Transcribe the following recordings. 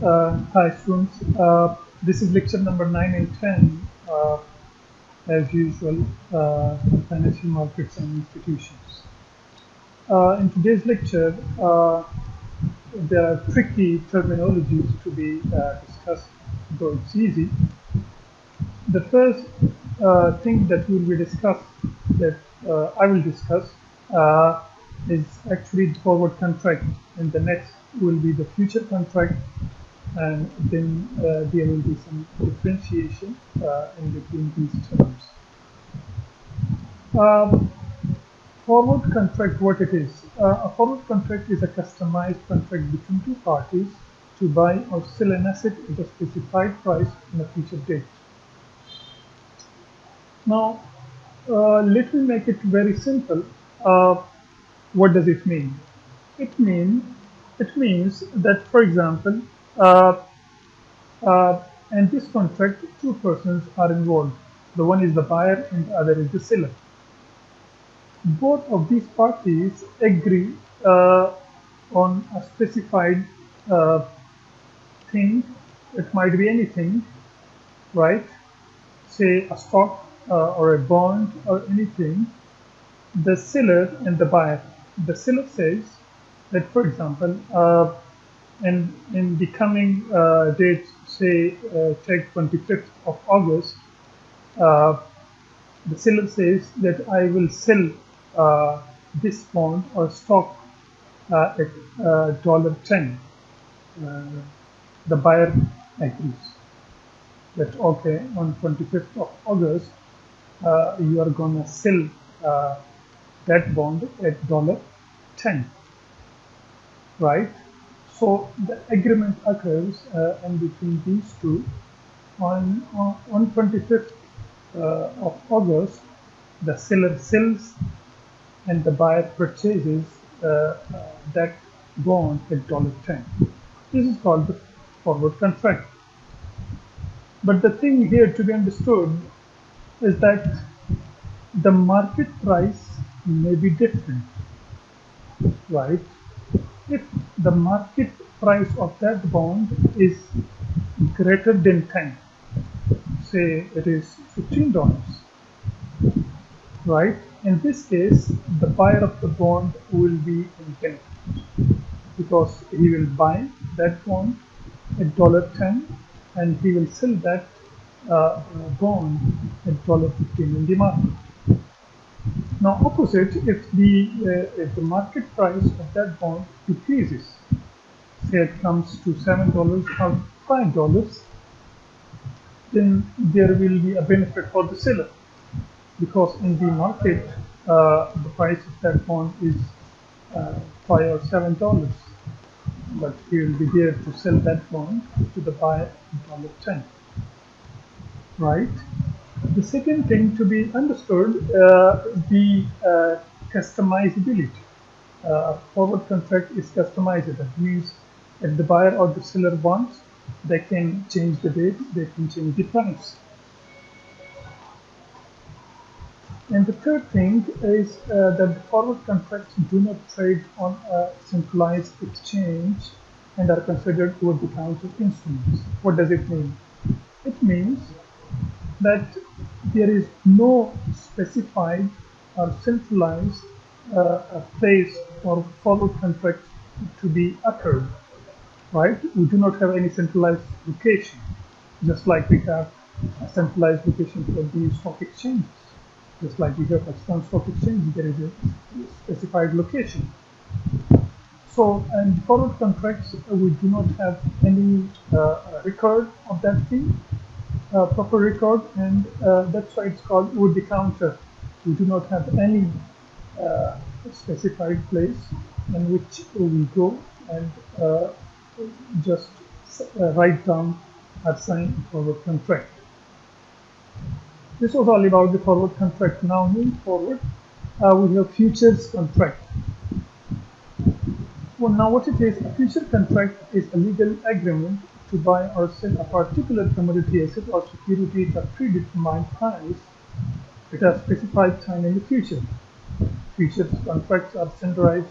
Hi students, this is lecture number 9 and 10 as usual on financial markets and institutions. In today's lecture, there are tricky terminologies to be discussed, though it's easy. The first thing that I will discuss uh, is actually the forward contract, and the next will be the future contract, and then there will be some differentiation in between these terms. Um, Forward contract, what it is? A forward contract is a customized contract between two parties to buy or sell an asset at a specified price on a future date. Now, let me make it very simple. What does it mean? It mean it means that, for example, uh, in this contract, two persons are involved. The one is the buyer and the other is the seller. Both of these parties agree on a specified uh, thing. It might be anything, right? Say a stock or a bond or anything. The seller and the buyer. The seller says that, for example, in the coming date, say take 25th of August, uh, the seller says that I will sell this bond or stock at $10. Uh, the buyer agrees that okay, on 25th of August, you are gonna sell uh, that bond at $10, right? So the agreement occurs in between these two. On 25th of August, the seller sells and the buyer purchases that bond at $10. This is called the forward contract. But the thing here to be understood is that the market price may be different, right? If the market price of that bond is greater than 10, say it is $15, right? In this case, the buyer of the bond will be in benefit because he will buy that bond at $10 and he will sell that bond at $15 in the market. Now, opposite, if the market price of that bond decreases, say it comes to $7 or $5, then there will be a benefit for the seller because in the market the price of that bond is $5 or $7, but he will be there to sell that bond to the buyer at $10, right? The second thing to be understood, the customizability. A forward contract is customizable. That means if the buyer or the seller wants, they can change the date, they can change the price. And the third thing is that the forward contracts do not trade on a centralized exchange and are considered over-the-counter instruments. What does it mean? It means that there is no specified or centralized place for forward contracts to be occurred, right? We do not have any centralized location, just like we have a centralized location for the stock exchanges. Just like we have Pakistan Stock Exchange, there is a specified location. So, in forward contracts, we do not have any record of that thing, proper record, and that's why it's called over the counter. We do not have any specified place in which we go and just write down or sign a forward contract. This was all about the forward contract. Now moving forward, we have futures contract. Well, now what it is, a future contract is a legal agreement to buy or sell a particular commodity asset or security at a predetermined price at a specified time in the future. Futures contracts are standardized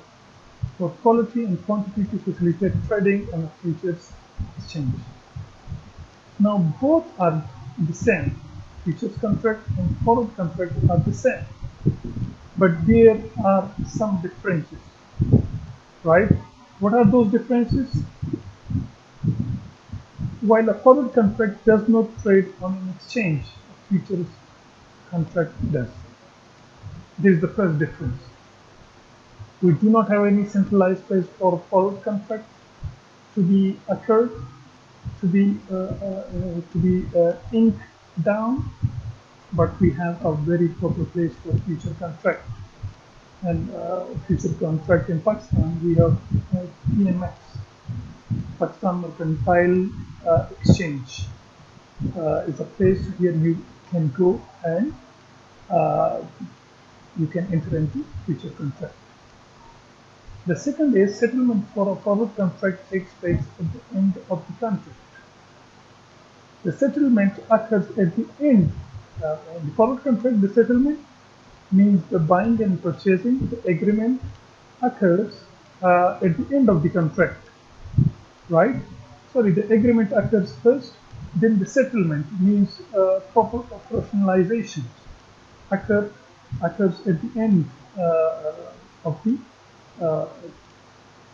for quality and quantity to facilitate trading on a futures exchange. Now both are the same. Futures contract and forward contract are the same, but there are some differences, right? What are those differences? While a forward contract does not trade on an exchange, a futures contract does. This is the first difference. We do not have any centralized place for forward contract to be occurred, to be inked down, but we have a very proper place for future contract. And future contract in Pakistan, we have PMX, Pakistan Mercantile Exchange, is a place where you can go and uh, you can enter into future contract. The second is settlement for a forward contract takes place at the end of the contract. The settlement occurs at the end. In the forward contract, the settlement means the buying and purchasing. The agreement occurs at the end of the contract, right? Sorry, the agreement occurs first, then the settlement means proper operationalization occur, occurs at the end of the uh,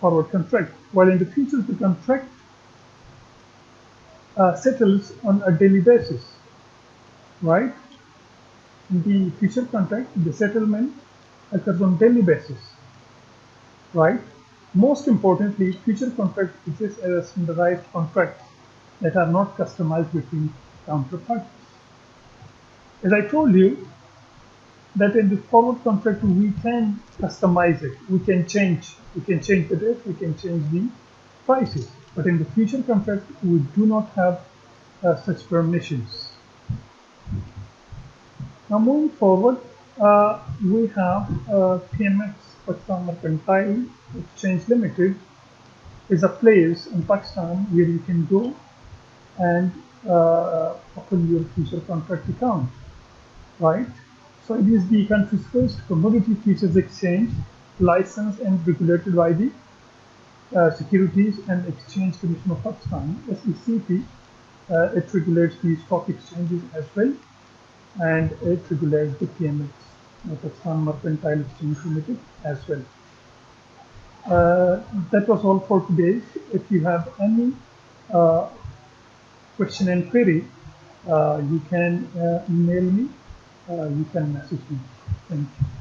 forward contract. While in the future, the contract settles on a daily basis, right? In the future contract, the settlement occurs on daily basis, right? Most importantly, future contract exists as standardized contracts that are not customized between counterparties. As I told you, that in the forward contract we can customize it. We can change the date. We can change the prices. But in the future contract, we do not have such permissions. Now moving forward, we have PMX, Pakistan Mercantile Exchange Limited, is a place in Pakistan where you can go and open your future contract account, right? So it is the country's first commodity futures exchange, licensed and regulated by the Securities and Exchange Commission of Pakistan, (SECP). It regulates the stock exchanges as well, and it regulates the PMX, Pakistan Mercantile Exchange Limited, as well. That was all for today. If you have any uh, question and query, you can email me, you can message me. Thank you.